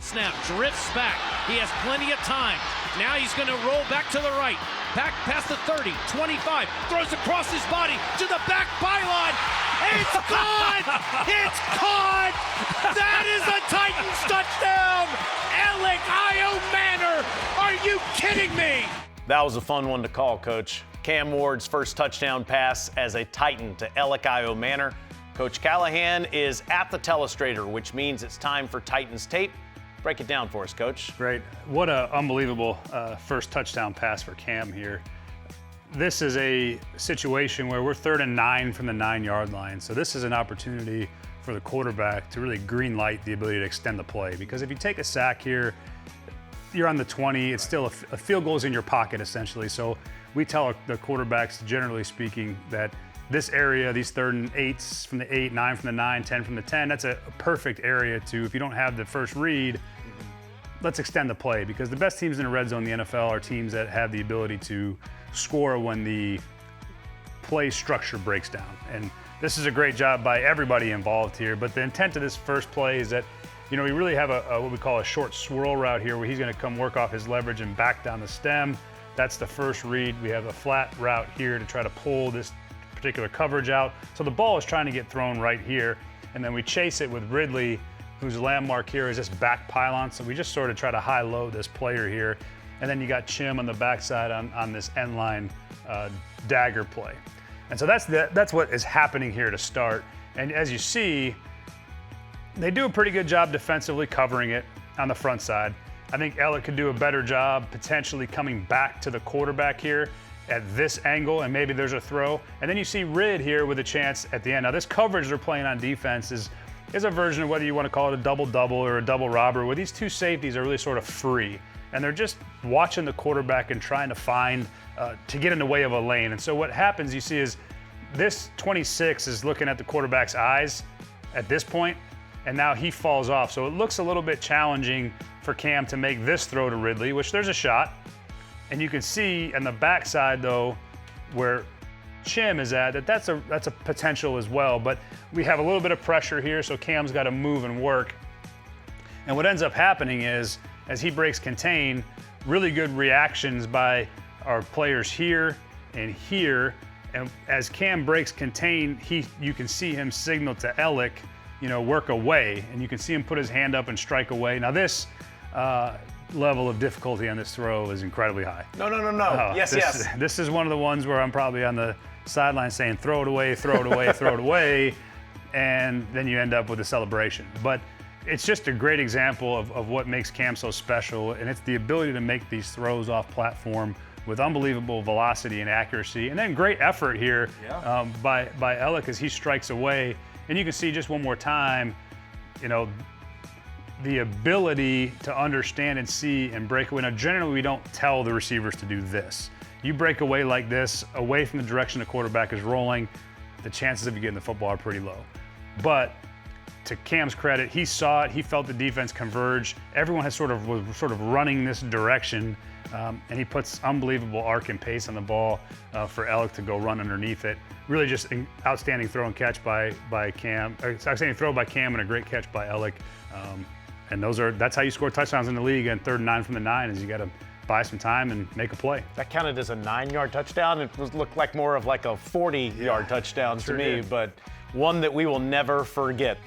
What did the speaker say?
snap, drifts back. He has plenty of time. Now he's going to roll back to the right. Back past the 30, 25, throws across his body to the back pylon. It's caught! It's caught! That is a Titans touchdown! Elic Ayomanor! Are you kidding me? That was a fun one to call, Coach. Cam Ward's first touchdown pass as a Titan to Elic Ayomanor. Coach Callahan is at the telestrator, which means it's time for Titans tape. Break it down for us, Coach. Great. What an unbelievable first touchdown pass for Cam here. This is a situation where we're 3rd and 9 from the 9-yard line. So this is an opportunity for the quarterback to really green light the ability to extend the play. Because if you take a sack here, you're on the 20, it's still a field goal's in your pocket essentially. So we tell the quarterbacks, generally speaking, that this area, these 3rd and 8s from the 8, 9 from the 9, 10 from the 10, that's a perfect area to, if you don't have the first read, let's extend the play, because the best teams in the red zone in the NFL are teams that have the ability to score when the play structure breaks down. And this is a great job by everybody involved here, but the intent of this first play is that, we really have a what we call a short swirl route here where he's going to come work off his leverage and back down the stem. That's the first read. We have a flat route here to try to pull this particular coverage out. So the ball is trying to get thrown right here, and then we chase it with Ridley, whose landmark here is this back pylon. So we just sort of try to high-low this player here. And then you got Chim on the backside on this end line dagger play. And so that's what is happening here to start. And as you see, they do a pretty good job defensively covering it on the front side. I think Elic could do a better job potentially coming back to the quarterback here at this angle, and maybe there's a throw. And then you see Rid here with a chance at the end. Now this coverage they're playing on defense is a version of whether you want to call it a double-double or a double robber, where these two safeties are really sort of free. And they're just watching the quarterback and trying to find, to get in the way of a lane. And so what happens you see is this 26 is looking at the quarterback's eyes at this point, and now he falls off. So it looks a little bit challenging for Cam to make this throw to Ridley, which there's a shot. And you can see on the backside, though, where Chim is at, that's a potential as well. But we have a little bit of pressure here, so Cam's got to move and work. And what ends up happening is, as he breaks contain, really good reactions by our players here and here. And as Cam breaks contain, you can see him signal to Elic, work away. And you can see him put his hand up and strike away. Now this level of difficulty on this throw is incredibly high. No. Yes. This is one of the ones where I'm probably on the sideline saying, throw it away, throw it away, throw it away. And then you end up with a celebration. But it's just a great example of what makes Cam so special. And it's the ability to make these throws off platform with unbelievable velocity and accuracy. And then great effort here by Elic as he strikes away. And you can see just one more time, the ability to understand and see and break away. Now, generally, we don't tell the receivers to do this. You break away like this, away from the direction the quarterback is rolling, the chances of you getting the football are pretty low. But to Cam's credit, he saw it, he felt the defense converge. Everyone was sort of running this direction, and he puts unbelievable arc and pace on the ball for Elic to go run underneath it. Really just an outstanding throw and catch by Cam, outstanding throw by Cam and a great catch by Elic. And that's how you score touchdowns in the league. And 3rd and 9 from the 9 is you got to buy some time and make a play. That counted as a 9-yard touchdown. It looked like more of like a 40-yard touchdown to me, but one that we will never forget.